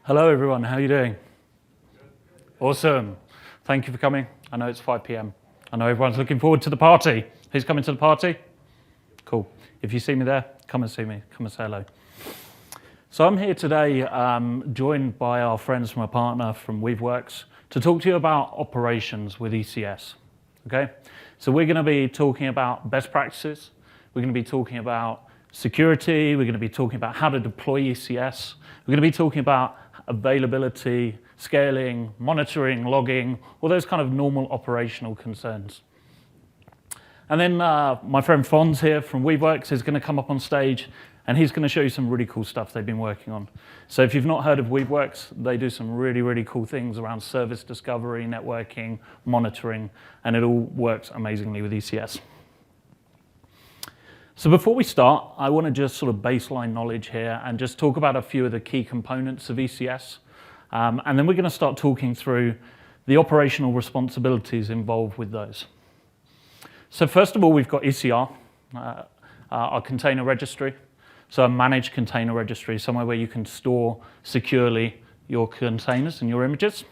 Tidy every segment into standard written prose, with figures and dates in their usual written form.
Hello everyone, how are you doing? Awesome. Thank you for coming. I know it's 5 p.m. I know everyone's looking forward to the party. Who's coming to the party? Cool. If you see me there, come and see me. Come and say hello. So I'm here today joined by our friends from a partner from Weaveworks to talk to you about operations with ECS. Okay? So we're going to be talking about best practices. We're going to be talking about security. We're going to be talking about how to deploy ECS. We're going to be talking about availability, scaling, monitoring, logging, all those kind of normal operational concerns. And then my friend Fonz here from Weaveworks is going to come up on stage and he's going to show you some really cool stuff they've been working on. So if you've not heard of Weaveworks, they do some really, really cool things around service discovery, networking, monitoring, and it all works amazingly with ECS. So before we start, I want to just sort of baseline knowledge here and just talk about a few of the key components of ECS. And then we're going to start talking through the operational responsibilities involved with those. So first of all, we've got ECR, our container registry. So a managed container registry, somewhere where you can store securely your containers and your images.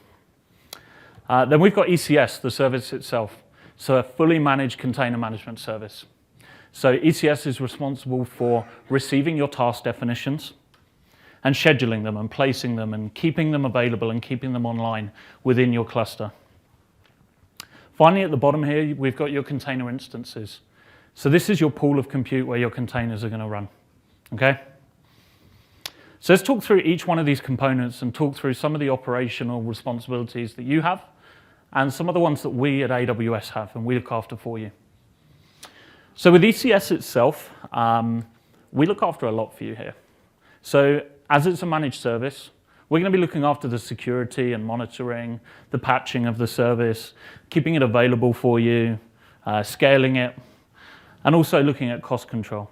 Then we've got ECS, the service itself. So a fully managed container management service. So ECS is responsible for receiving your task definitions and scheduling them and placing them and keeping them available and keeping them online within your cluster. Finally, at the bottom here, we've got your container instances. So this is your pool of compute where your containers are going to run. Okay? So let's talk through each one of these components and talk through some of the operational responsibilities that you have and some of the ones that we at AWS have and we look after for you. So with ECS itself, we look after a lot for you here. So as it's a managed service, we're going to be looking after the security and monitoring, the patching of the service, keeping it available for you, scaling it, and also looking at cost control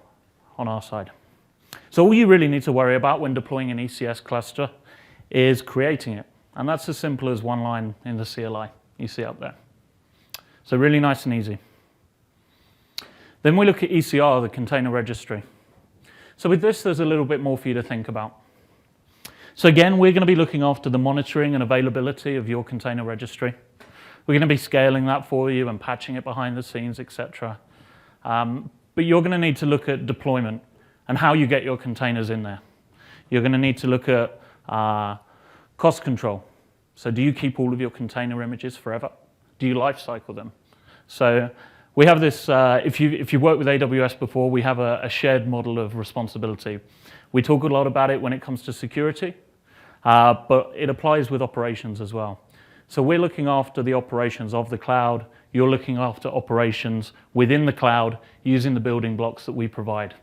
on our side. So all you really need to worry about when deploying an ECS cluster is creating it. And that's as simple as one line in the CLI you see up there. So really nice and easy. Then we look at ECR, the container registry. So with this, there's a little bit more for you to think about. So again, we're going to be looking after the monitoring and availability of your container registry. We're going to be scaling that for you and patching it behind the scenes, etc. But you're going to need to look at deployment and how you get your containers in there. You're going to need to look at cost control. So do you keep all of your container images forever? Do you lifecycle them? So we have this, if you've worked with AWS before, we have a shared model of responsibility. We talk a lot about it when it comes to security, but it applies with operations as well. So we're looking after the operations of the cloud. You're looking after operations within the cloud using the building blocks that we provide.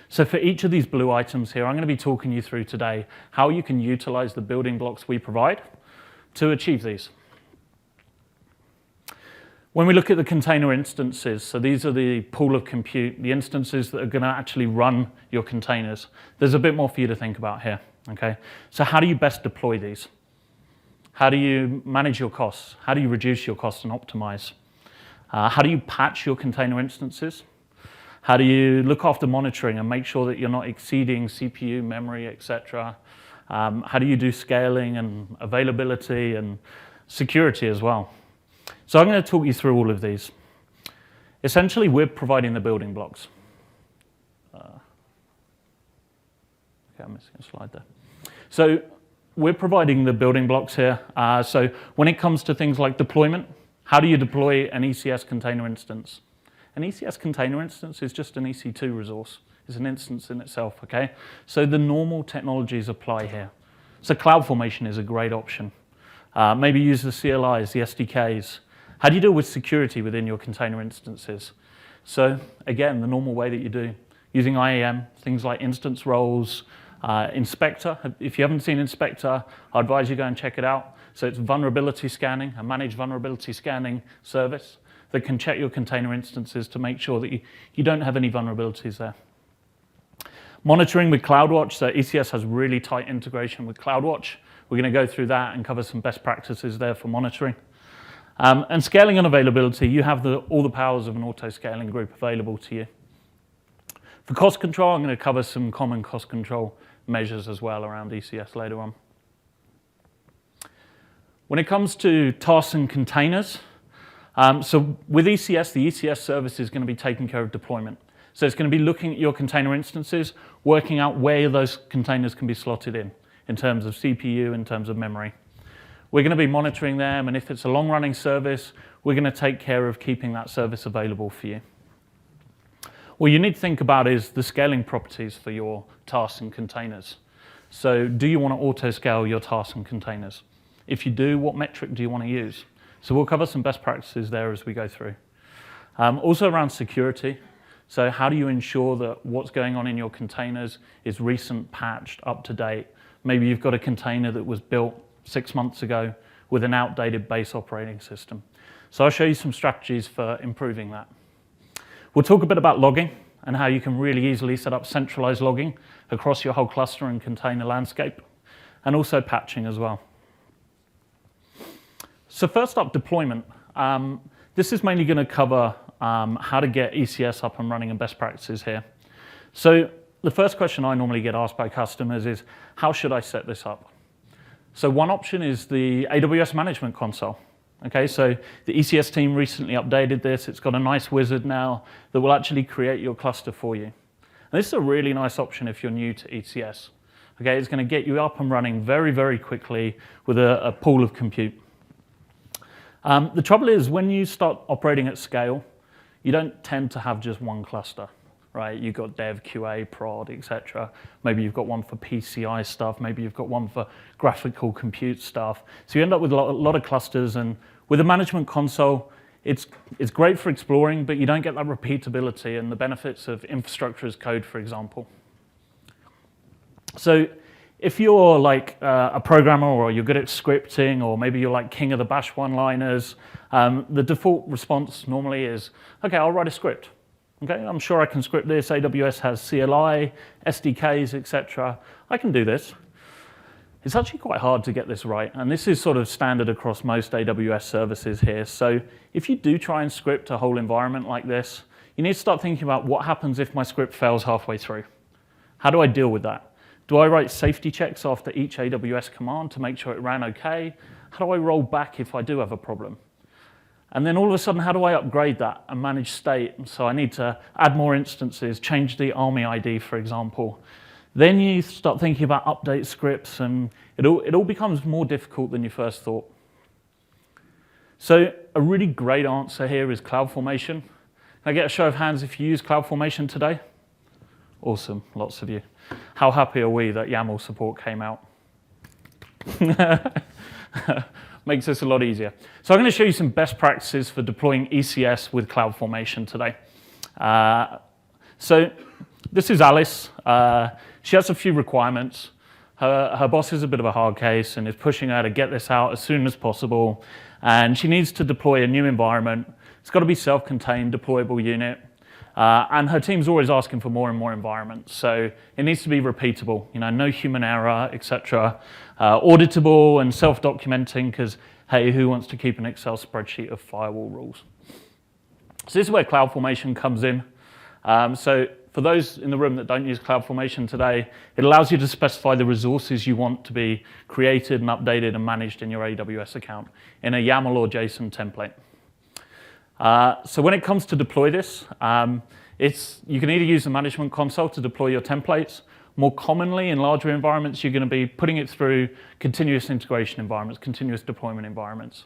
So for each of these blue items here, I'm going to be talking you through today how you can utilize the building blocks we provide to achieve these. When we look at the container instances, so these are the pool of compute, the instances that are going to actually run your containers, there's a bit more for you to think about here. Okay? So how do you best deploy these? How do you manage your costs? How do you reduce your costs and optimize? How do you patch your container instances? How do you look after monitoring and make sure that you're not exceeding CPU, memory, etc.? How do you do scaling and availability and security as well? So I'm going to talk you through all of these. Essentially, we're providing the building blocks. Okay, I'm missing a slide there. So we're providing the building blocks here. So when it comes to things like deployment, how do you deploy an ECS container instance? An ECS container instance is just an EC2 resource. It's an instance in itself, okay? So the normal technologies apply here. So CloudFormation is a great option. Maybe use the CLIs, the SDKs. How do you deal with security within your container instances? So again, the normal way that you do, using IAM, things like instance roles, Inspector. If you haven't seen Inspector, I advise you go and check it out. So it's vulnerability scanning, a managed vulnerability scanning service that can check your container instances to make sure that you don't have any vulnerabilities there. Monitoring with CloudWatch, so ECS has really tight integration with CloudWatch. We're going to go through that and cover some best practices there for monitoring. And scaling and availability, you have all the powers of an auto-scaling group available to you. For cost control, I'm going to cover some common cost control measures as well around ECS later on. When it comes to tasks and containers, so with ECS, the ECS service is going to be taking care of deployment. So it's going to be looking at your container instances, working out where those containers can be slotted in terms of CPU, in terms of memory. We're going to be monitoring them, and if it's a long-running service, we're going to take care of keeping that service available for you. What you need to think about is the scaling properties for your tasks and containers. So do you want to auto-scale your tasks and containers? If you do, what metric do you want to use? So we'll cover some best practices there as we go through. Also around security. So how do you ensure that what's going on in your containers is recent, patched, up to date? Maybe you've got a container that was built 6 months ago with an outdated base operating system. So I'll show you some strategies for improving that. We'll talk a bit about logging and how you can really easily set up centralized logging across your whole cluster and container landscape, and also patching as well. So first up, deployment. This is mainly going to cover how to get ECS up and running and best practices here. So the first question I normally get asked by customers is, how should I set this up? So one option is the AWS management console. Okay, so the ECS team recently updated this. It's got a nice wizard now that will actually create your cluster for you. And this is a really nice option if you're new to ECS. Okay, it's going to get you up and running very, very quickly with a pool of compute. The trouble is, when you start operating at scale, you don't tend to have just one cluster, right? You've got dev, QA, prod, etc. Maybe you've got one for PCI stuff. Maybe you've got one for graphical compute stuff. So you end up with a lot of clusters. And with a management console, it's great for exploring, but you don't get that repeatability and the benefits of infrastructure as code, for example. So if you're like a programmer, or you're good at scripting, or maybe you're like king of the bash one-liners, the default response normally is, okay, I'll write a script. Okay, I'm sure I can script this. AWS has CLI, SDKs, etc. I can do this. It's actually quite hard to get this right, and this is sort of standard across most AWS services here. So if you do try and script a whole environment like this, you need to start thinking about what happens if my script fails halfway through. How do I deal with that? Do I write safety checks after each AWS command to make sure it ran okay? How do I roll back if I do have a problem? And then all of a sudden, how do I upgrade that and manage state? So I need to add more instances, change the Army ID, for example. Then you start thinking about update scripts, and it all becomes more difficult than you first thought. So a really great answer here is CloudFormation. Can I get a show of hands if you use CloudFormation today? Awesome, lots of you. How happy are we that YAML support came out? Makes this a lot easier. So I'm going to show you some best practices for deploying ECS with CloudFormation today. So this is Alice. She has a few requirements. Her boss is a bit of a hard case and is pushing her to get this out as soon as possible. And she needs to deploy a new environment. It's got to be self-contained, deployable unit. And her team's always asking for more and more environments. So it needs to be repeatable, no human error, etc. Auditable and self-documenting, because, hey, who wants to keep an Excel spreadsheet of firewall rules? So this is where CloudFormation comes in. So for those in the room that don't use CloudFormation today, it allows you to specify the resources you want to be created and updated and managed in your AWS account in a YAML or JSON template. So when it comes to deploy this, you can either use the management console to deploy your templates. More commonly, in larger environments, you're going to be putting it through continuous integration environments, continuous deployment environments.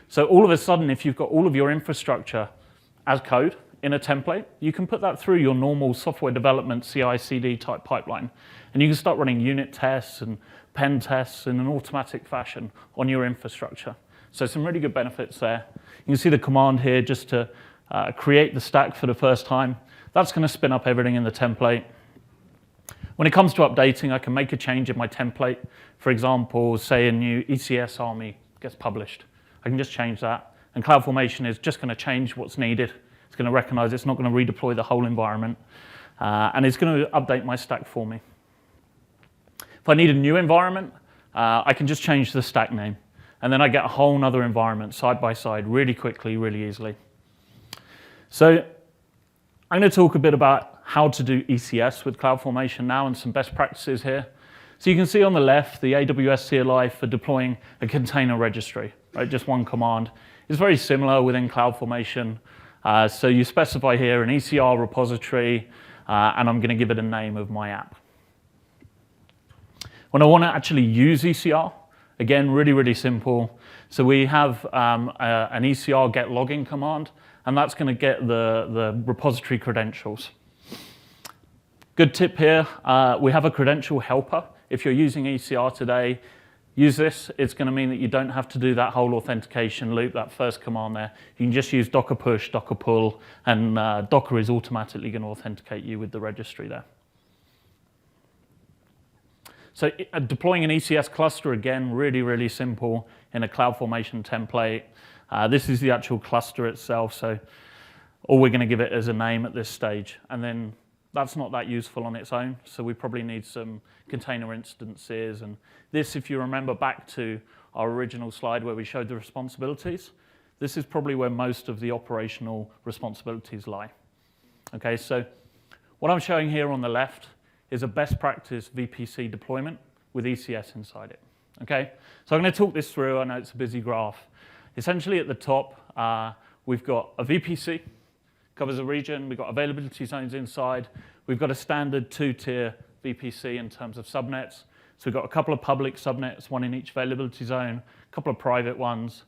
So all of a sudden, if you've got all of your infrastructure as code in a template, you can put that through your normal software development CI/CD type pipeline. And you can start running unit tests and pen tests in an automatic fashion on your infrastructure. So some really good benefits there. You can see the command here just to create the stack for the first time. That's going to spin up everything in the template. When it comes to updating, I can make a change in my template. For example, say a new ECS Army gets published. I can just change that. And CloudFormation is just going to change what's needed. It's going to recognize it's not going to redeploy the whole environment. And it's going to update my stack for me. If I need a new environment, I can just change the stack name. And then I get a whole other environment side by side really quickly, really easily. So I'm going to talk a bit about how to do ECS with CloudFormation now and some best practices here. So you can see on the left the AWS CLI for deploying a container registry, right? Just one command. It's very similar within CloudFormation. So you specify here an ECR repository, and I'm going to give it a name of my app. When I want to actually use ECR, again, really, really simple. So we have an ECR get login command, and that's going to get the repository credentials. Good tip here, we have a credential helper. If you're using ECR today, use this. It's going to mean that you don't have to do that whole authentication loop, that first command there. You can just use Docker push, Docker pull, and Docker is automatically going to authenticate you with the registry there. So deploying an ECS cluster, again, really, really simple in a CloudFormation template. This is the actual cluster itself, so all we're going to give it as a name at this stage. And then that's not that useful on its own, so we probably need some container instances. And this, if you remember back to our original slide where we showed the responsibilities, this is probably where most of the operational responsibilities lie. Okay, so what I'm showing here on the left is a best practice VPC deployment with ECS inside it. Okay, so I'm going to talk this through. I know it's a busy graph. Essentially at the top, we've got a VPC, covers a region. We've got availability zones inside. We've got a standard 2-tier VPC in terms of subnets. So we've got a couple of public subnets, one in each availability zone, a couple of private ones.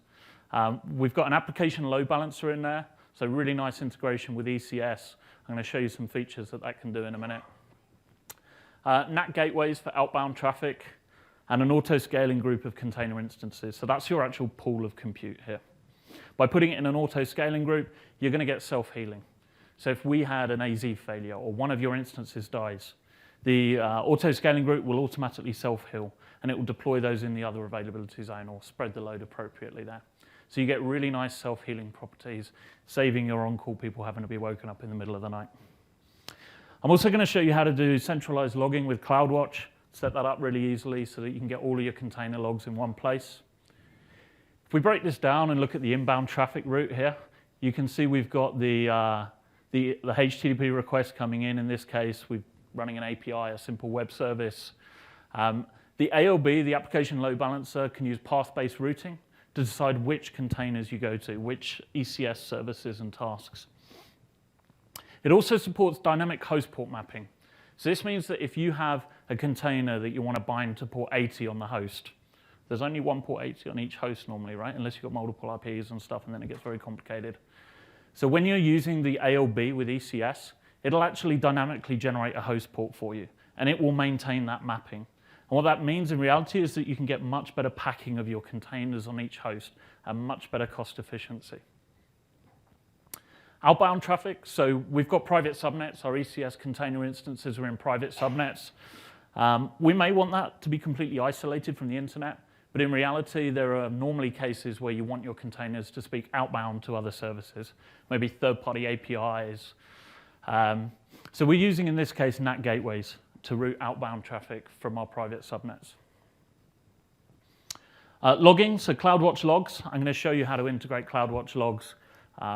We've got an application load balancer in there, so really nice integration with ECS. I'm going to show you some features that can do in a minute. NAT gateways for outbound traffic, and an auto-scaling group of container instances. So that's your actual pool of compute here. By putting it in an auto-scaling group, you're going to get self-healing. So if we had an AZ failure or one of your instances dies, the auto-scaling group will automatically self-heal, and it will deploy those in the other availability zone or spread the load appropriately there. So you get really nice self-healing properties, saving your on-call people having to be woken up in the middle of the night. I'm also going to show you how to do centralized logging with CloudWatch. Set that up really easily so that you can get all of your container logs in one place. If we break this down and look at the inbound traffic route here, you can see we've got the HTTP request coming in. In this case, we're running an API, a simple web service. The ALB, the application load balancer, can use path-based routing to decide which containers you go to, which ECS services and tasks. It also supports dynamic host port mapping. So this means that if you have a container that you want to bind to port 80 on the host, there's only one port 80 on each host normally, right? Unless you've got multiple IPs and stuff, and then it gets very complicated. So when you're using the ALB with ECS, it'll actually dynamically generate a host port for you, and it will maintain that mapping. And what that means in reality is that you can get much better packing of your containers on each host and much better cost efficiency. Outbound traffic, so we've got private subnets. Our ECS container instances are in private subnets. We may want that to be completely isolated from the internet, but in reality, there are normally cases where you want your containers to speak outbound to other services, maybe third-party APIs. So we're using, in this case, NAT gateways to route outbound traffic from our private subnets. Logging, so CloudWatch logs. I'm going to show you how to integrate CloudWatch logs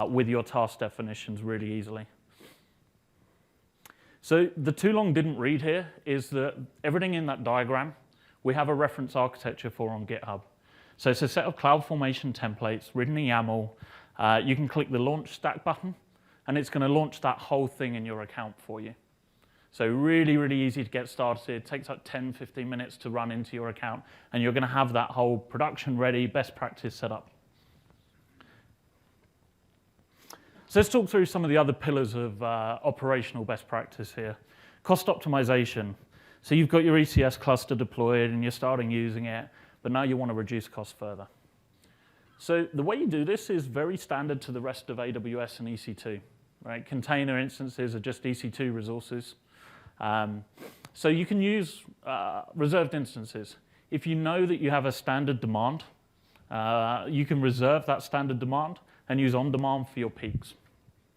with your task definitions really easily. So the too long didn't read here is that everything in that diagram we have a reference architecture for on GitHub. So it's a set of CloudFormation templates written in YAML. You can click the launch stack button, and it's going to launch that whole thing in your account for you. So really, really easy to get started. It takes like 10, 15 minutes to run into your account, and you're going to have that whole production-ready best practice set up. So let's talk through some of the other pillars of operational best practice here. Cost optimization. So you've got your ECS cluster deployed, and you're starting using it, but now you want to reduce costs further. So the way you do this is very standard to the rest of AWS and EC2. Right? Container instances are just EC2 resources. So you can use reserved instances. If you know that you have a standard demand, you can reserve that standard demand and use on-demand for your peaks.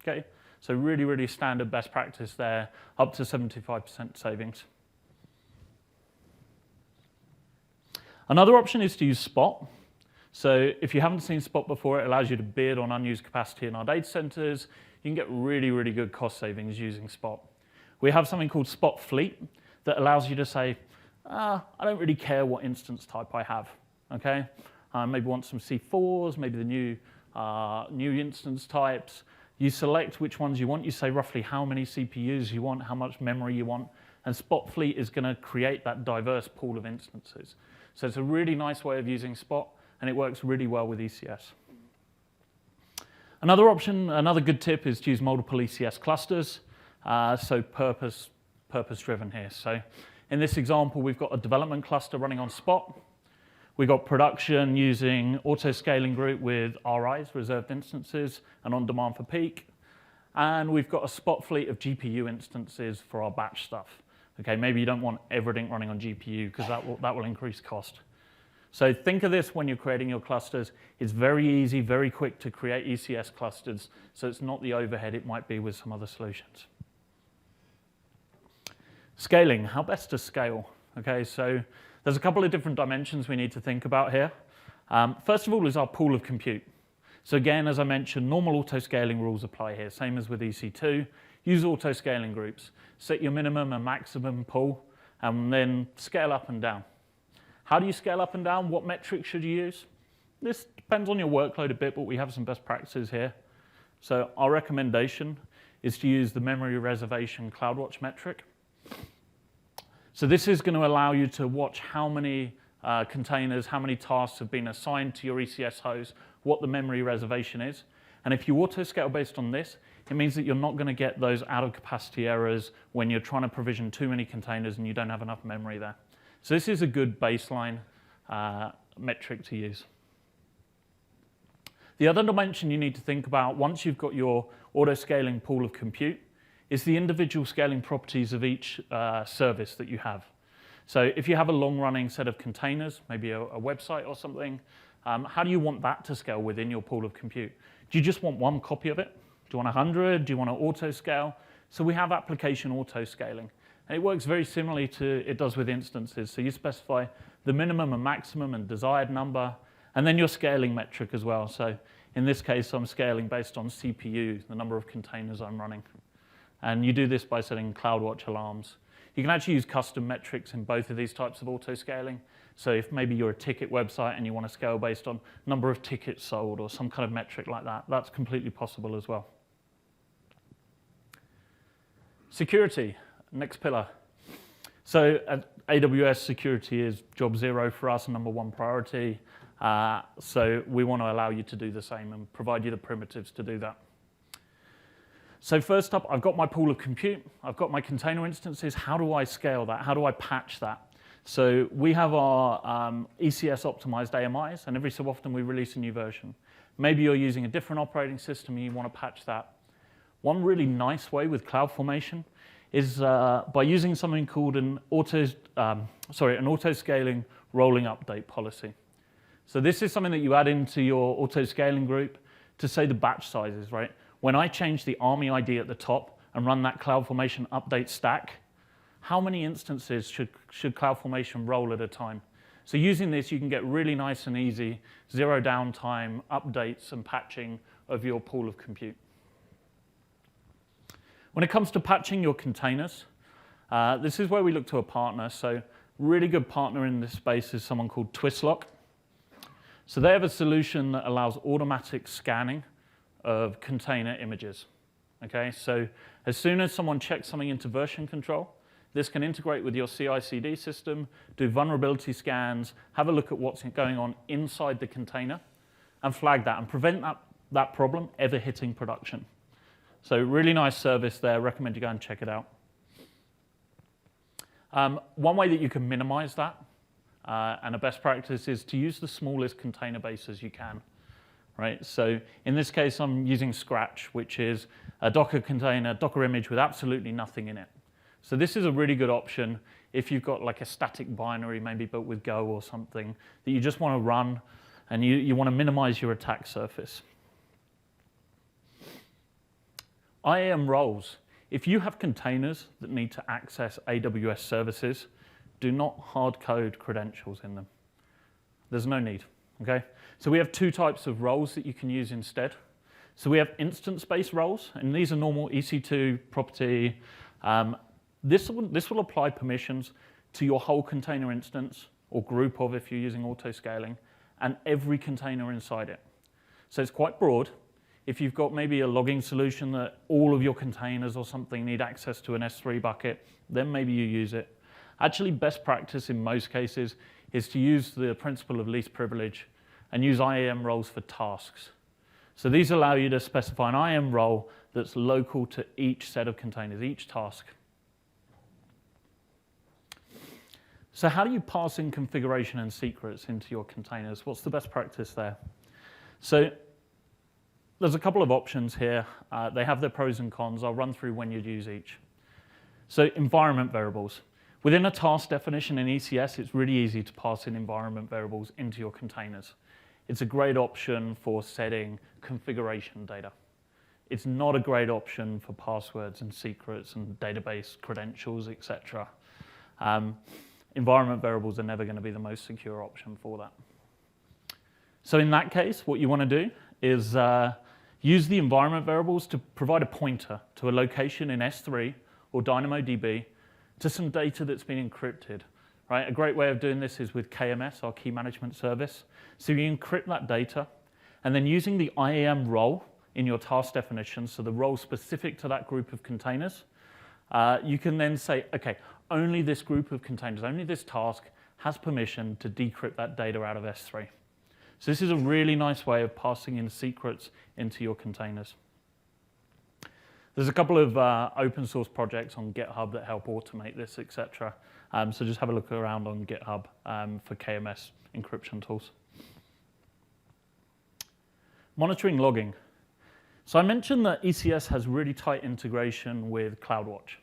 Okay? So really, really standard best practice there, up to 75% savings. Another option is to use Spot. So if you haven't seen Spot before, it allows you to bid on unused capacity in our data centers. You can get really, really good cost savings using Spot. We have something called Spot Fleet that allows you to say, I don't really care what instance type I have, okay? Maybe want some C4s, maybe the new instance types. You select which ones you want. You say roughly how many CPUs you want, how much memory you want, and Spot Fleet is going to create that diverse pool of instances. So it's a really nice way of using Spot, and it works really well with ECS. Another option, another good tip is to use multiple ECS clusters. So purpose-driven here. So in this example, we've got a development cluster running on Spot. We've got production using auto-scaling group with RIs, reserved instances, and on-demand for peak. And we've got a Spot fleet of GPU instances for our batch stuff. Okay, maybe you don't want everything running on GPU because that will increase cost. So think of this when you're creating your clusters. It's very easy, very quick to create ECS clusters, so it's not the overhead it might be with some other solutions. Scaling, how best to scale? Okay, so there's a couple of different dimensions we need to think about here. First of all is our pool of compute. So again, as I mentioned, normal auto-scaling rules apply here, same as with EC2. Use auto-scaling groups. Set your minimum and maximum pool, and then scale up and down. How do you scale up and down? What metrics should you use? This depends on your workload a bit, but we have some best practices here. So our recommendation is to use the memory reservation CloudWatch metric. So this is going to allow you to watch how many containers, how many tasks have been assigned to your ECS host, what the memory reservation is. And if you auto-scale based on this, it means that you're not going to get those out-of-capacity errors when you're trying to provision too many containers and you don't have enough memory there. So this is a good baseline metric to use. The other dimension you need to think about once you've got your auto-scaling pool of compute is the individual scaling properties of each service that you have. So if you have a long-running set of containers, maybe a website or something, how do you want that to scale within your pool of compute? Do you just want one copy of it? Do you want 100? Do you want to auto-scale? So we have application auto-scaling. And it works very similarly to it does with instances. So you specify the minimum and maximum and desired number, and then your scaling metric as well. So in this case, I'm scaling based on CPU, the number of containers I'm running. And you do this by setting CloudWatch alarms. You can actually use custom metrics in both of these types of auto-scaling. So if maybe you're a ticket website and you want to scale based on number of tickets sold or some kind of metric like that, that's completely possible as well. Security. Next pillar. So at AWS, security is job zero for us, number one priority. So we want to allow you to do the same and provide you the primitives to do that. So first up, I've got my pool of compute. I've got my container instances. How do I scale that? How do I patch that? So we have our ECS optimized AMIs, and every so often we release a new version. Maybe you're using a different operating system and you want to patch that. One really nice way with CloudFormation is by using something called an auto-scaling rolling update policy. So this is something that you add into your auto-scaling group to say the batch sizes, right? When I change the Army ID at the top and run that CloudFormation update stack, how many instances should CloudFormation roll at a time? So using this, you can get really nice and easy, zero downtime updates and patching of your pool of compute. When it comes to patching your containers, this is where we look to a partner. So really good partner in this space is someone called Twistlock. So they have a solution that allows automatic scanning of container images. Okay, so as soon as someone checks something into version control, this can integrate with your CI/CD system, do vulnerability scans, have a look at what's going on inside the container, and flag that and prevent that problem ever hitting production. So really nice service there. Recommend you go and check it out. One way that you can minimize that, and a best practice, is to use the smallest container bases you can. Right? So in this case, I'm using Scratch, which is a Docker container, Docker image with absolutely nothing in it. So this is a really good option if you've got like a static binary, maybe built with Go or something, that you just want to run and you want to minimize your attack surface. IAM roles. If you have containers that need to access AWS services, do not hard code credentials in them. There's no need, okay? So we have two types of roles that you can use instead. So we have instance-based roles, and these are normal EC2 property. This will apply permissions to your whole container instance, or group of if you're using auto-scaling, and every container inside it. So it's quite broad. If you've got maybe a logging solution that all of your containers or something need access to an S3 bucket, then maybe you use it. Actually, best practice in most cases is to use the principle of least privilege and use IAM roles for tasks. So these allow you to specify an IAM role that's local to each set of containers, each task. So how do you pass in configuration and secrets into your containers? What's the best practice there? So there's a couple of options here. They have their pros and cons. I'll run through when you'd use each. So environment variables. Within a task definition in ECS, it's really easy to pass in environment variables into your containers. It's a great option for setting configuration data. It's not a great option for passwords and secrets and database credentials, etc. Environment variables are never going to be the most secure option for that. So in that case, what you want to do is use the environment variables to provide a pointer to a location in S3 or DynamoDB to some data that's been encrypted. Right? A great way of doing this is with KMS, our key management service. So you encrypt that data, and then using the IAM role in your task definition, so the role specific to that group of containers, you can then say, okay, only this group of containers, only this task has permission to decrypt that data out of S3. So this is a really nice way of passing in secrets into your containers. There's a couple of open source projects on GitHub that help automate this, etc. So just have a look around on GitHub for KMS encryption tools. Monitoring logging. So I mentioned that ECS has really tight integration with CloudWatch.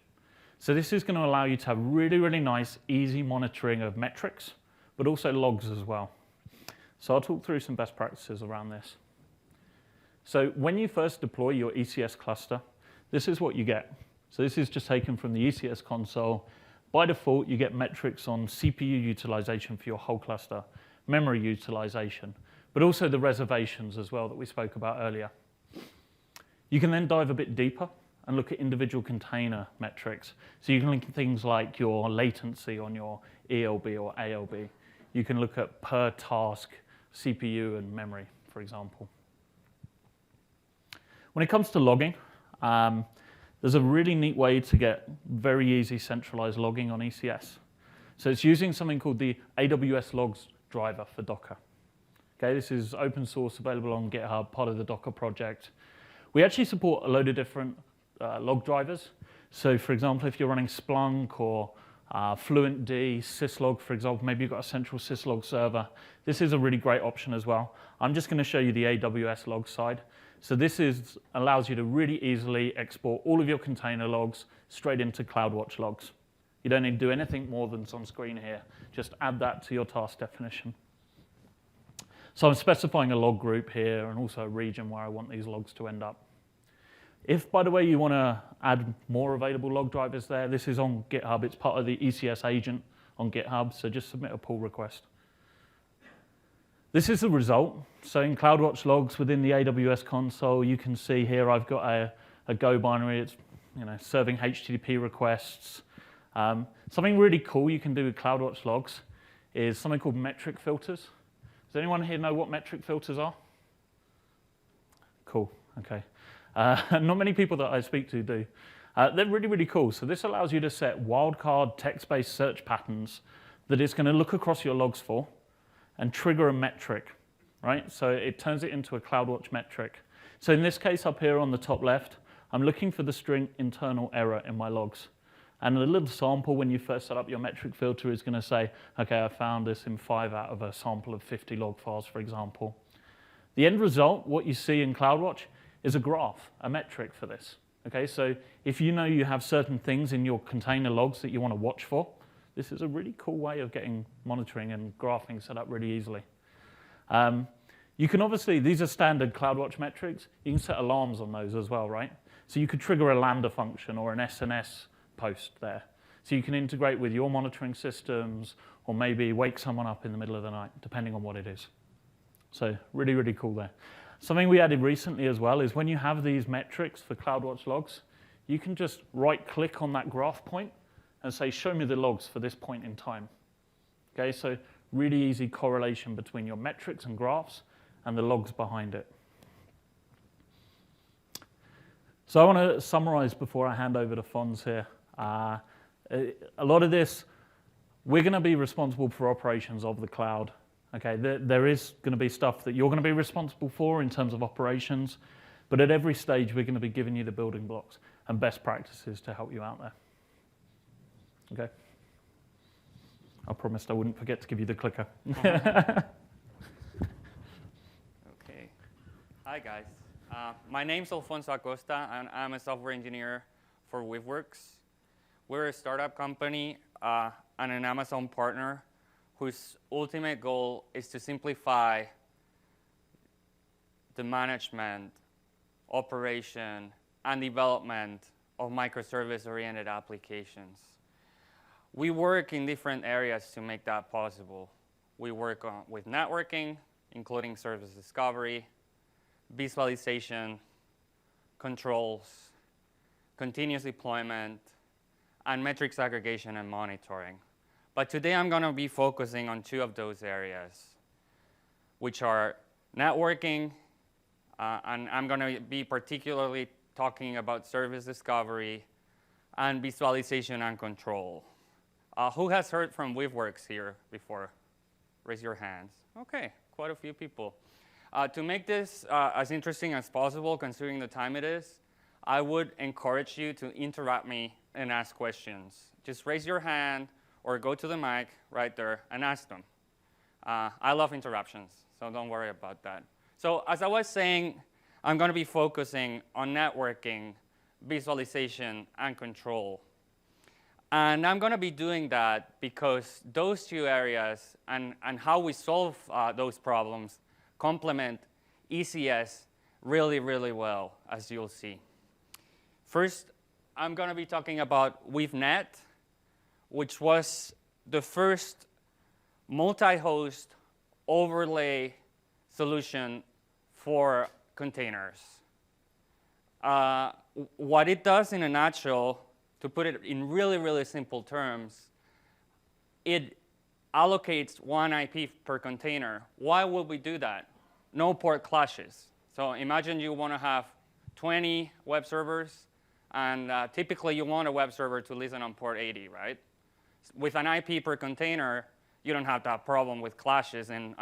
So this is going to allow you to have really, really nice, easy monitoring of metrics, but also logs as well. So I'll talk through some best practices around this. So when you first deploy your ECS cluster, this is what you get. So this is just taken from the ECS console. By default, you get metrics on CPU utilization for your whole cluster, memory utilization, but also the reservations as well that we spoke about earlier. You can then dive a bit deeper and look at individual container metrics. So you can look at things like your latency on your ELB or ALB. You can look at per task, CPU and memory, for example. When it comes to logging, there's a really neat way to get very easy centralized logging on ECS. So it's using something called the AWS logs driver for Docker. Okay, this is open source, available on GitHub, part of the Docker project. We actually support a load of different log drivers. So for example, if you're running Splunk or FluentD, syslog, for example, maybe you've got a central syslog server. This is a really great option as well. I'm just going to show you the AWS log side. So this allows you to really easily export all of your container logs straight into CloudWatch logs. You don't need to do anything more than it's on screen here. Just add that to your task definition. So I'm specifying a log group here and also a region where I want these logs to end up. If, by the way, you want to add more available log drivers there, this is on GitHub. It's part of the ECS agent on GitHub, so just submit a pull request. This is the result. So in CloudWatch logs within the AWS console, you can see here I've got a Go binary. It's serving HTTP requests. Something really cool you can do with CloudWatch logs is something called metric filters. Does anyone here know what metric filters are? Cool, okay. Not many people that I speak to do. They're really, really cool. So this allows you to set wildcard text-based search patterns that it's going to look across your logs for and trigger a metric, right? So it turns it into a CloudWatch metric. So in this case up here on the top left, I'm looking for the string internal error in my logs. And a little sample when you first set up your metric filter is going to say, okay, I found this in 5 out of a sample of 50 log files, for example. The end result, what you see in CloudWatch, is a graph, a metric for this. Okay, so if you know you have certain things in your container logs that you want to watch for, this is a really cool way of getting monitoring and graphing set up really easily. You can obviously, these are standard CloudWatch metrics, you can set alarms on those as well, right? So you could trigger a Lambda function or an SNS post there. So you can integrate with your monitoring systems or maybe wake someone up in the middle of the night, depending on what it is. So really, really cool there. Something we added recently as well is when you have these metrics for CloudWatch logs, you can just right-click on that graph point and say, show me the logs for this point in time. Okay, so really easy correlation between your metrics and graphs and the logs behind it. So I want to summarize before I hand over to Fons here. A lot of this, we're going to be responsible for operations of the cloud. Okay, there is going to be stuff that you're going to be responsible for in terms of operations, but at every stage we're going to be giving you the building blocks and best practices to help you out there. Okay. I promised I wouldn't forget to give you the clicker. Okay. Hi, guys. My name's Alfonso Acosta, and I'm a software engineer for Weaveworks. We're a startup company and an Amazon partner whose ultimate goal is to simplify the management, operation, and development of microservice-oriented applications. We work in different areas to make that possible. We work with networking, including service discovery, visualization, controls, continuous deployment, and metrics aggregation and monitoring. But today I'm going to be focusing on two of those areas, which are networking, and I'm going to be particularly talking about service discovery and visualization and control. Who has heard from Weaveworks here before? Raise your hands. Okay, quite a few people. To make this as interesting as possible, considering the time it is, I would encourage you to interrupt me and ask questions. Just raise your hand or go to the mic right there and ask them. I love interruptions, so don't worry about that. So as I was saying, I'm going to be focusing on networking, visualization, and control. And I'm going to be doing that because those two areas and how we solve those problems complement ECS really, really well, as you'll see. First, I'm going to be talking about WeaveNet, which was the first multi-host overlay solution for containers. What it does in a nutshell, to put it in really, really simple terms, it allocates one IP per container. Why would we do that? No port clashes. So imagine you want to have 20 web servers, and typically you want a web server to listen on port 80, right? With an IP per container, you don't have that problem with clashes and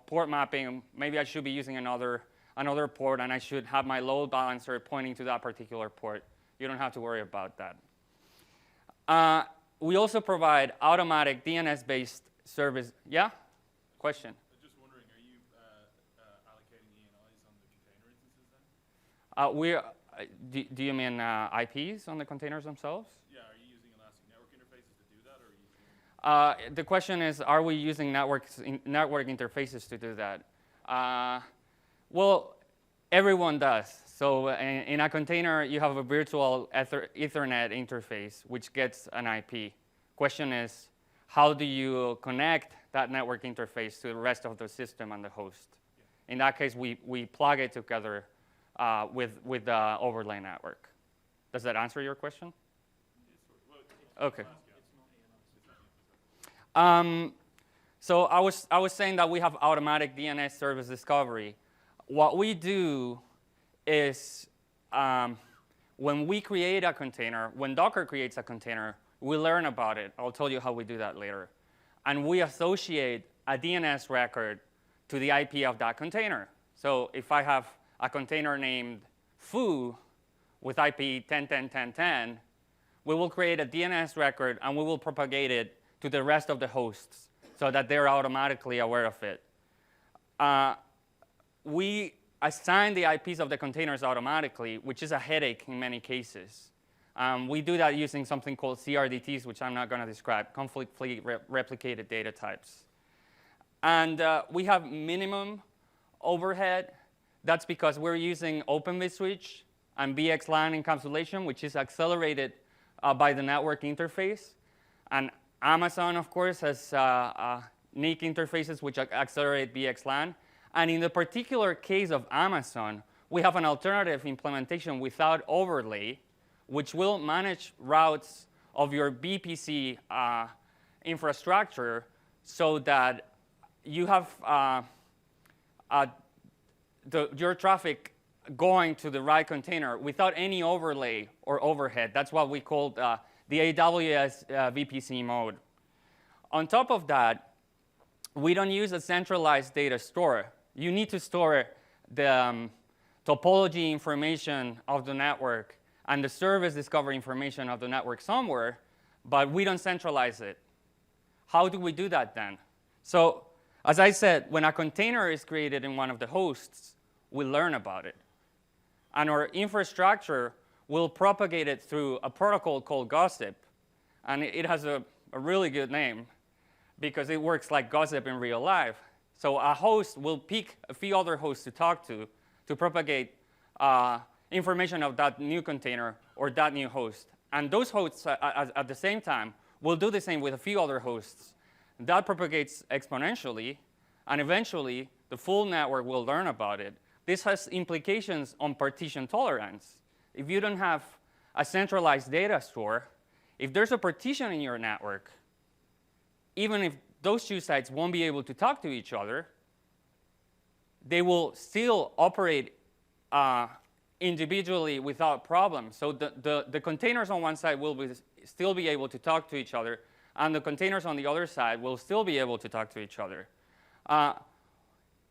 port mapping. Maybe I should be using another port, and I should have my load balancer pointing to that particular port. You don't have to worry about that. We also provide automatic DNS-based service. Yeah? Question? I'm just wondering, are you allocating ENIs on the container instances then? Do you mean IPs on the containers themselves? Yeah, are you using Elastic Network Interfaces to do that, or are you using... The question is, are we using network interfaces to do that? Well, everyone does. So in a container, you have a virtual Ethernet interface, which gets an IP. Question is, how do you connect that network interface to the rest of the system and the host? Yeah. In that case, we plug it together with the overlay network. Does that answer your question? Okay. So I was saying that we have automatic DNS service discovery. What we do is when we create a container, when Docker creates a container, we learn about it. I'll tell you how we do that later. And we associate a DNS record to the IP of that container. So if I have a container named foo with IP 10.10.10.10, we will create a DNS record and we will propagate it to the rest of the hosts so that they're automatically aware of it. We assign the IPs of the containers automatically, which is a headache in many cases. We do that using something called CRDTs, which I'm not going to describe, conflict-free replicated data types. And we have minimum overhead. That's because we're using Open vSwitch and VXLAN encapsulation, which is accelerated by the network interface. And Amazon, of course, has NIC interfaces which accelerate VXLAN. And in the particular case of Amazon, we have an alternative implementation without overlay, which will manage routes of your VPC infrastructure so that you have your traffic going to the right container without any overlay or overhead. That's what we call the AWS VPC mode. On top of that, we don't use a centralized data store. You need to store the topology information of the network and the service discovery information of the network somewhere, but we don't centralize it. How do we do that then? So as I said, when a container is created in one of the hosts, we learn about it. And our infrastructure will propagate it through a protocol called gossip. And it has a really good name because it works like gossip in real life. So a host will pick a few other hosts to talk to propagate information of that new container or that new host. And those hosts, at the same time, will do the same with a few other hosts. That propagates exponentially, and eventually, the full network will learn about it. This has implications on partition tolerance. If you don't have a centralized data store, if there's a partition in your network, even if those two sites won't be able to talk to each other, they will still operate individually without problems. So the containers on one side will still be able to talk to each other, and the containers on the other side will still be able to talk to each other.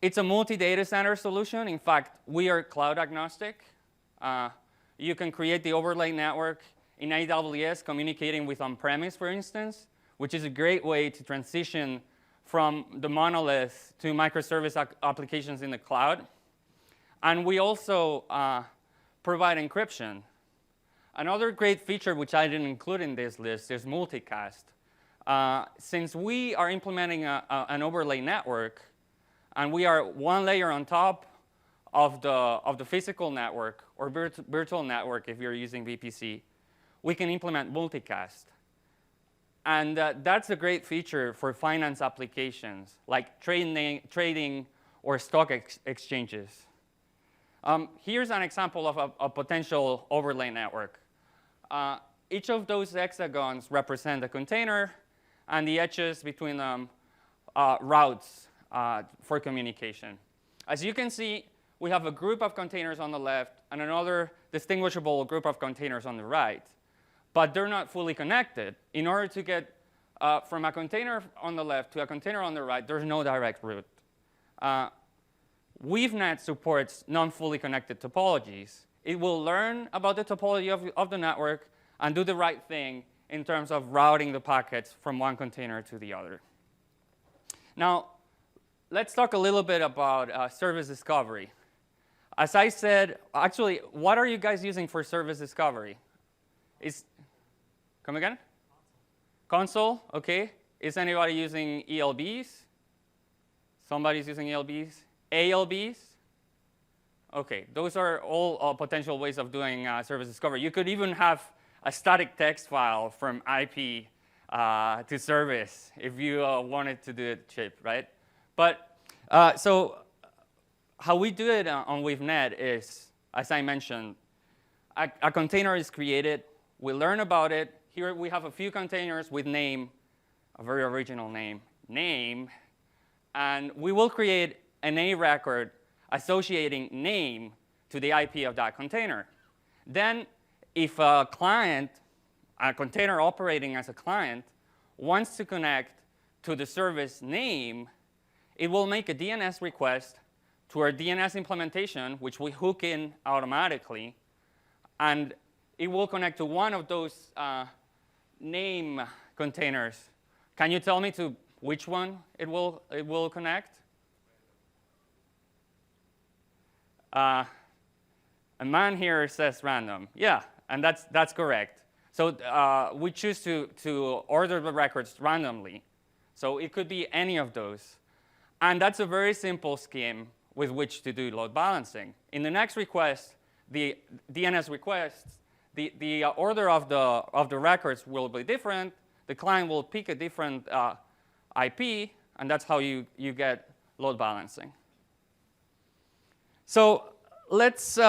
It's a multi-data center solution. In fact, we are cloud agnostic. You can create the overlay network in AWS communicating with on-premise, for instance, which is a great way to transition from the monolith to microservice applications in the cloud. And we also provide encryption. Another great feature, which I didn't include in this list, is multicast. Since we are implementing an overlay network, and we are one layer on top of the physical network or virtual network if you're using VPC, we can implement multicast. And that's a great feature for finance applications like trading or stock exchanges. Here's an example of a potential overlay network. Each of those hexagons represent a container, and the edges between them routes for communication. As you can see, we have a group of containers on the left and another distinguishable group of containers on the right. But they're not fully connected. In order to get from a container on the left to a container on the right, there's no direct route. WeaveNet supports non-fully connected topologies. It will learn about the topology of the network and do the right thing in terms of routing the packets from one container to the other. Now, let's talk a little bit about service discovery. As I said, actually, what are you guys using for service discovery? Come again? Console, OK. Is anybody using ELBs? Somebody's using ELBs? ALBs? OK, those are all potential ways of doing service discovery. You could even have a static text file from IP to service if you wanted to do it cheap, right? But so how we do it on WeaveNet is, as I mentioned, a container is created. We learn about it. Here we have a few containers with name, a very original name. And we will create an A record associating name to the IP of that container. Then if a client, a container operating as a client, wants to connect to the service name, it will make a DNS request to our DNS implementation, which we hook in automatically. And it will connect to one of those name containers. Can you tell me to which one it will connect? A man here says random. Yeah, and that's correct. So we choose to order the records randomly. So it could be any of those. And that's a very simple scheme with which to do load balancing. In the next request, the DNS requests, the order of the records will be different. The client will pick a different IP, and that's how you get load balancing. So let's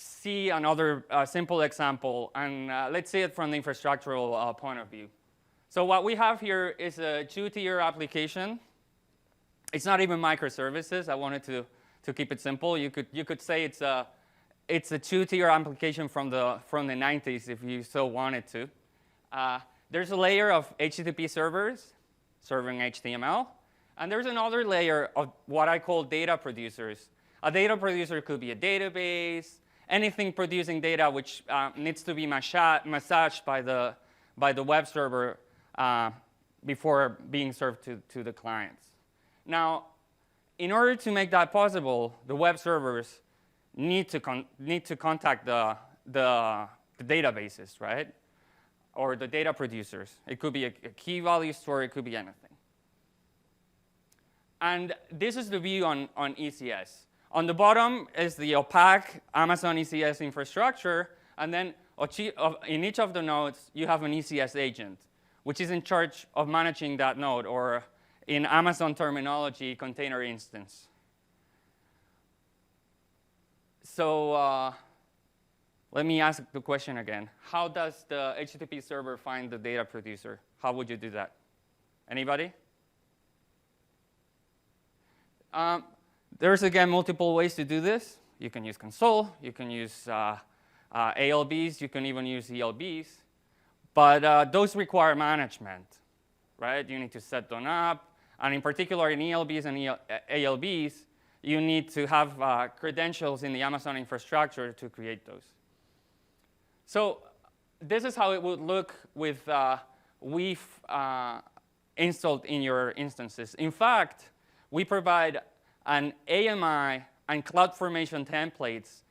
see another simple example, and let's see it from the infrastructural point of view. So what we have here is a two-tier application. It's not even microservices. I wanted to keep it simple. You could say it's a two-tier application from the 90s if you so wanted to. There's a layer of HTTP servers serving HTML, and there's another layer of what I call data producers. A data producer could be a database, anything producing data which needs to be massaged by the web server before being served to the clients. Now, in order to make that possible, the web servers need to contact the databases, right? Or the data producers. It could be a key value store. It could be anything. And this is the view on ECS. On the bottom is the opaque Amazon ECS infrastructure. And then in each of the nodes, you have an ECS agent, which is in charge of managing that node, or in Amazon terminology, container instance. So let me ask the question again. How does the HTTP server find the data producer? How would you do that? Anybody? There's, again, multiple ways to do this. You can use console. You can use ALBs. You can even use ELBs. But those require management, right? You need to set them up. And in particular, in ELBs and ALBs, you need to have credentials in the Amazon infrastructure to create those. So this is how it would look with Weave installed in your instances. In fact, we provide an AMI and CloudFormation templates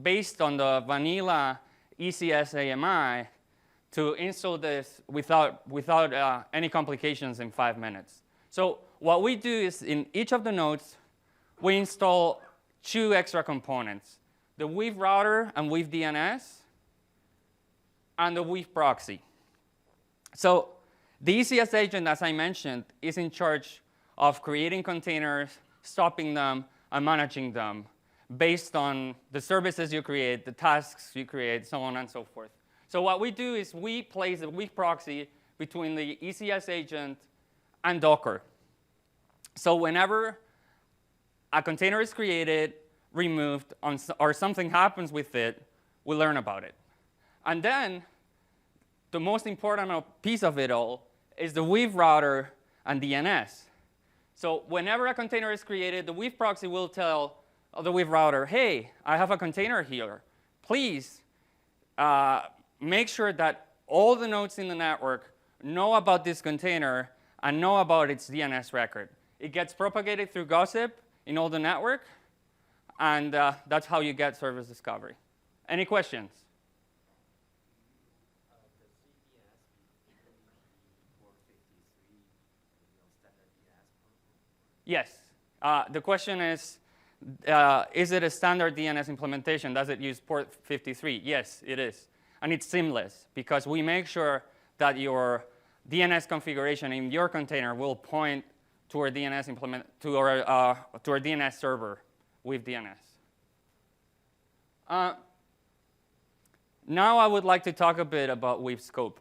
based on the vanilla ECS AMI to install this without any complications in 5 minutes. So what we do is in each of the nodes, we install 2 extra components, the Weave router and Weave DNS, and the Weave proxy. So the ECS agent, as I mentioned, is in charge of creating containers, stopping them, and managing them based on the services you create, the tasks you create, so on and so forth. So what we do is we place the Weave proxy between the ECS agent and Docker. So whenever a container is created, removed, or something happens with it, we learn about it. And then the most important piece of it all is the Weave router and DNS. So whenever a container is created, the Weave proxy will tell the Weave router, hey, I have a container here. Please make sure that all the nodes in the network know about this container and know about its DNS record. It gets propagated through gossip in all the network, and that's how you get service discovery. Any questions? Yes. The question is it a standard DNS implementation? Does it use port 53? Yes, it is. And it's seamless because we make sure that your DNS configuration in your container will point to our DNS to our DNS server with DNS. Now I would like to talk a bit about Weave Scope.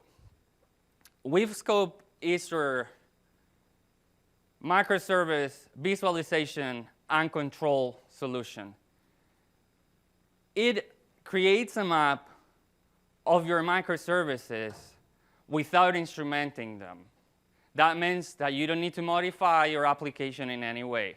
Weave Scope is your microservice visualization and control solution. It creates a map of your microservices without instrumenting them. That means that you don't need to modify your application in any way.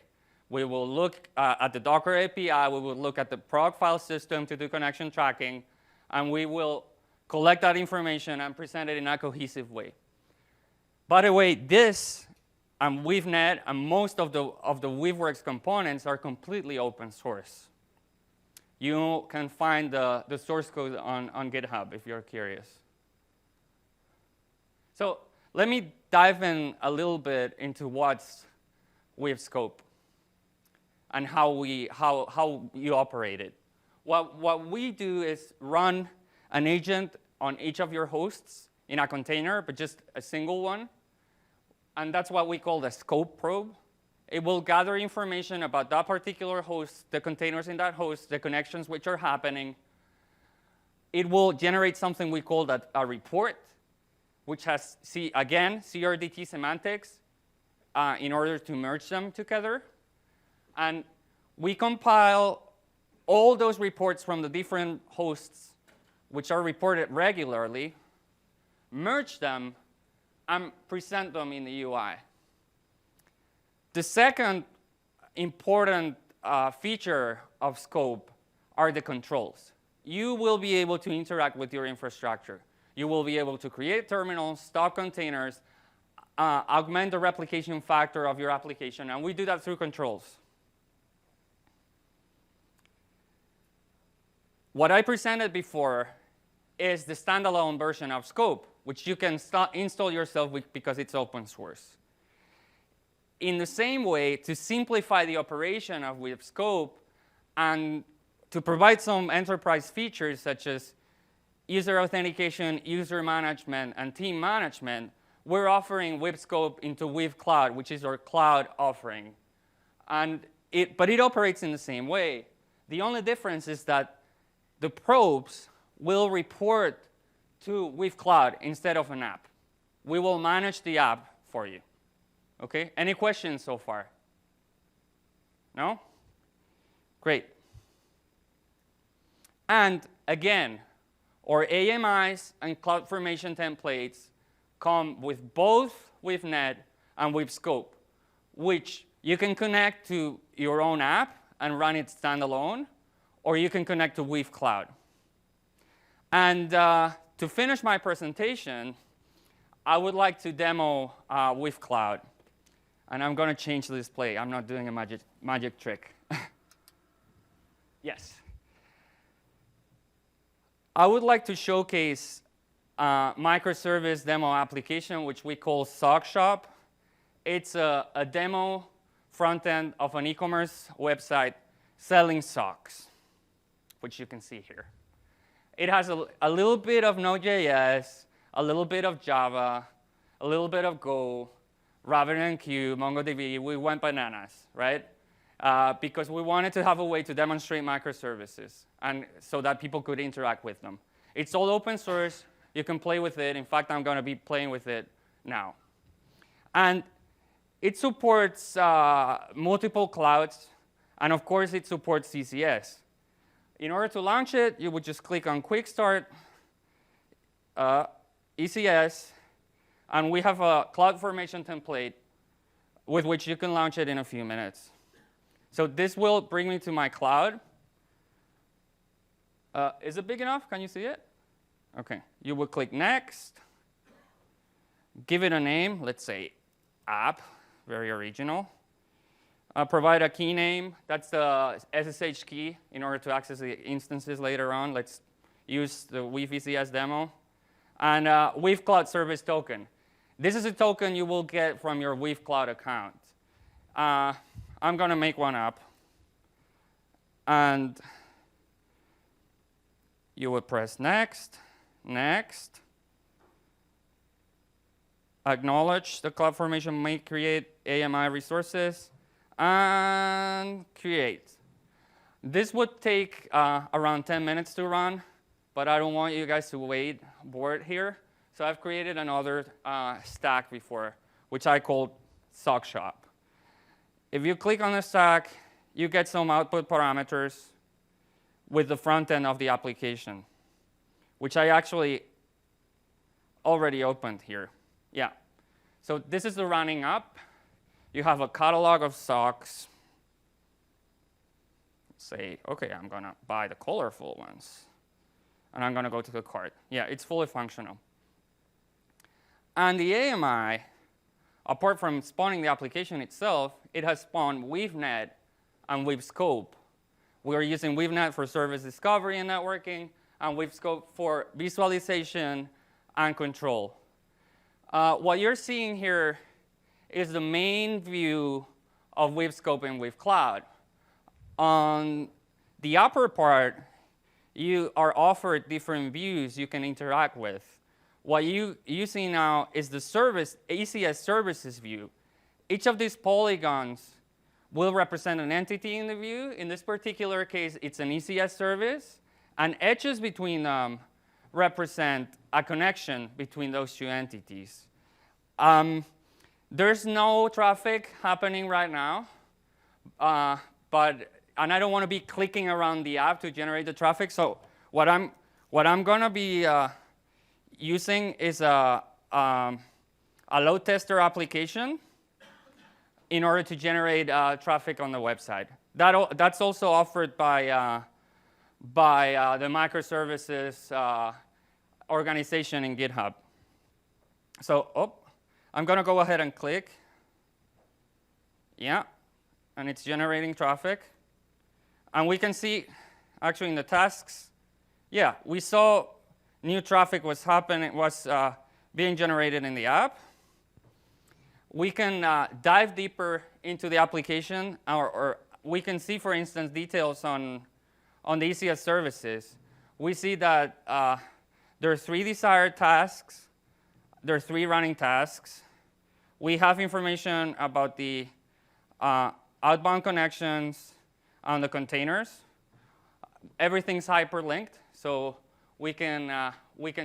We will look at the Docker API, we will look at the prog file system to do connection tracking, and we will collect that information and present it in a cohesive way. By the way, this and WeaveNet and most of the WeaveWorks components are completely open source. You can find the source code on GitHub if you're curious. So let me dive in a little bit into what's Weave Scope and how you operate it. What we do is run an agent on each of your hosts in a container, but just a single one. And that's what we call the scope probe. It will gather information about that particular host, the containers in that host, the connections which are happening, it will generate something we call a report, which has, again, CRDT semantics in order to merge them together. And we compile all those reports from the different hosts, which are reported regularly, merge them, and present them in the UI. The second important feature of Scope are the controls. You will be able to interact with your infrastructure. You will be able to create terminals, stop containers, augment the replication factor of your application, and we do that through controls. What I presented before is the standalone version of Scope, which you can install yourself because it's open source. In the same way, to simplify the operation with Scope and to provide some enterprise features such as user authentication, user management, and team management, we're offering WebScope into WebCloud, which is our cloud offering. But it operates in the same way. The only difference is that the probes will report to WebCloud instead of an app. We will manage the app for you. Okay? Any questions so far? No? Great. And again, our AMIs and CloudFormation templates come with both WebNet and WebScope, which you can connect to your own app and run it standalone, or you can connect to WebCloud. And to finish my presentation, I would like to demo WebCloud. And I'm going to change the display. I'm not doing a magic trick. Yes. I would like to showcase a microservice demo application, which we call Sock Shop. It's a demo front end of an e-commerce website selling socks, which you can see here. It has a little bit of Node.js, a little bit of Java, a little bit of Go, RabbitMQ, MongoDB. We went bananas, right? Because we wanted to have a way to demonstrate microservices and so that people could interact with them. It's all open source. You can play with it. In fact, I'm going to be playing with it now. And it supports multiple clouds. And of course, it supports ECS. In order to launch it, you would just click on Quick Start, ECS, and we have a CloudFormation template with which you can launch it in a few minutes. So this will bring me to my cloud. Is it big enough? Can you see it? OK. You will click Next. Give it a name. Let's say App. Very original. Provide a key name. That's the SSH key in order to access the instances later on. Let's use the WebECS demo. And WebCloud Service Token. This is a token you will get from your WebCloud account. I'm going to make one up. And you would press Next, Next. Acknowledge the CloudFormation may create AMI resources. And create. This would take around 10 minutes to run, but I don't want you guys to wait bored here. So I've created another stack before, which I called Sock Shop. If you click on the stack, you get some output parameters with the front end of the application, which I actually already opened here. Yeah. So this is the running up. You have a catalog of socks. Say, OK, I'm going to buy the colorful ones. And I'm going to go to the cart. Yeah, it's fully functional. And the AMI, apart from spawning the application itself, it has spawned WebNet and WebScope. We are using WebNet for service discovery and networking, and WebScope for visualization and control. What you're seeing here is the main view of WebScope and WebCloud. On the upper part, you are offered different views you can interact with. What you see now is the ECS services view. Each of these polygons will represent an entity in the view. In this particular case, it's an ECS service. And edges between them represent a connection between those two entities. There's no traffic happening right now, and I don't want to be clicking around the app to generate the traffic. So what I'm going to be using is a load tester application in order to generate traffic on the website. That's also offered by the microservices organization in GitHub. So, I'm going to go ahead and click. Yeah, and it's generating traffic. And we can see, actually, in the tasks, yeah, we saw new traffic was being generated in the app. We can dive deeper into the application, or we can see, for instance, details on the ECS services. We see that there are 3 desired tasks. There are 3 running tasks. We have information about the outbound connections on the containers. Everything's hyperlinked, so we can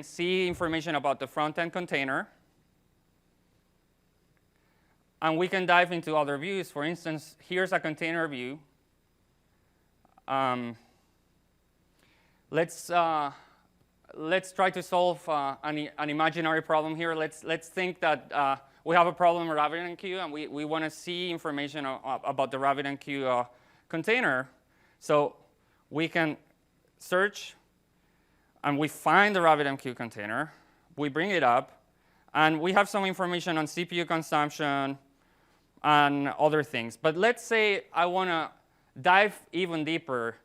see information about the front-end container. And we can dive into other views. For instance, here's a container view. Let's try to solve an imaginary problem here. Let's think that we have a problem with RabbitMQ, and we want to see information about the RabbitMQ container. So we can search, and we find the RabbitMQ container. We bring it up, and we have some information on CPU consumption and other things. But let's say I want to dive even deeper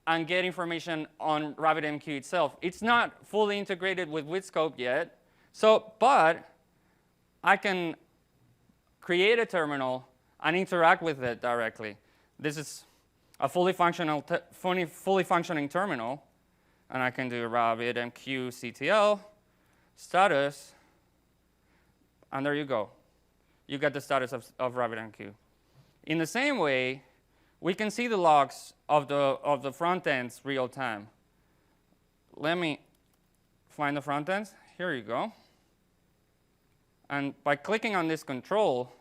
and get information on RabbitMQ itself. It's not fully integrated with Witscope yet, but I can create a terminal and interact with it directly. This is a fully functioning terminal, and I can do RabbitMQ CTL status, and there you go. You get the status of RabbitMQ. In the same way, we can see the logs of the front ends real time. Let me find the front ends. Here you go. And by clicking on this control,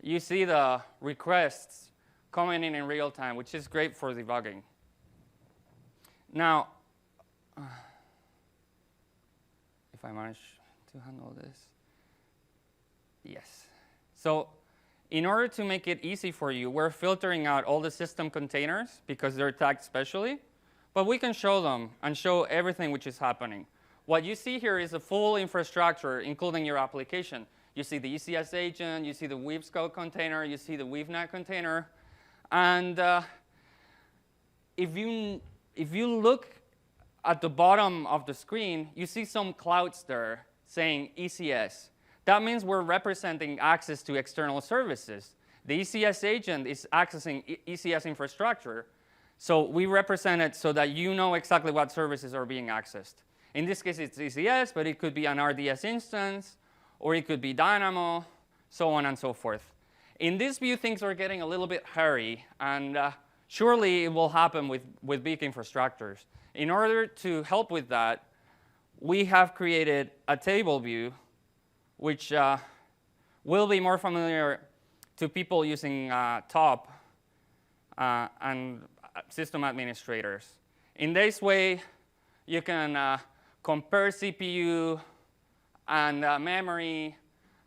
you see the requests coming in real time, which is great for debugging. Now, if I manage to handle this, yes. So in order to make it easy for you, we're filtering out all the system containers because they're tagged specially. But we can show them and show everything which is happening. What you see here is a full infrastructure, including your application. You see the ECS agent, you see the Weavescope container, you see the WeaveNet container. And if you look at the bottom of the screen, you see some clouds there saying ECS. That means we're representing access to external services. The ECS agent is accessing ECS infrastructure. So we represent it so that you know exactly what services are being accessed. In this case, it's ECS, but it could be an RDS instance, or it could be Dynamo, so on and so forth. In this view, things are getting a little bit hairy, and surely it will happen with big infrastructures. In order to help with that, we have created a table view, which will be more familiar to people using TOP and system administrators. In this way, you can compare CPU and memory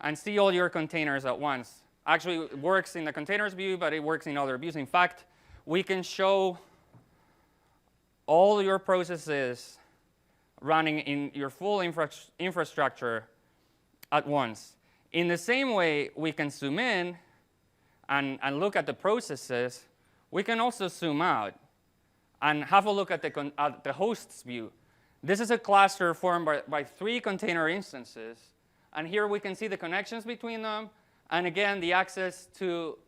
and see all your containers at once. Actually, it works in the containers view, but it works in other views. In fact, we can show all your processes running in your full infrastructure at once. In the same way, we can zoom in and look at the processes. We can also zoom out and have a look at the hosts view. This is a cluster formed by 3 container instances. And here we can see the connections between them, and again, the access to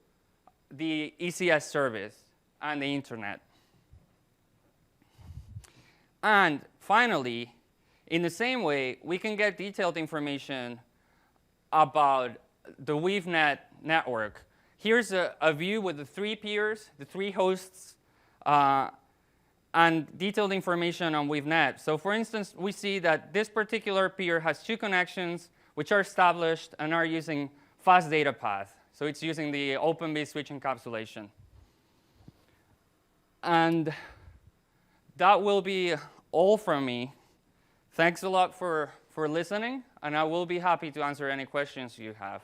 the ECS service and the internet. And finally, in the same way, we can get detailed information about the WeaveNet network. Here's a view with the 3 peers, the 3 hosts and detailed information on WeaveNet. So for instance, we see that this particular peer has 2 connections which are established and are using fast data path. So it's using the Open vSwitch encapsulation. And that will be all from me. Thanks a lot for listening, and I will be happy to answer any questions you have.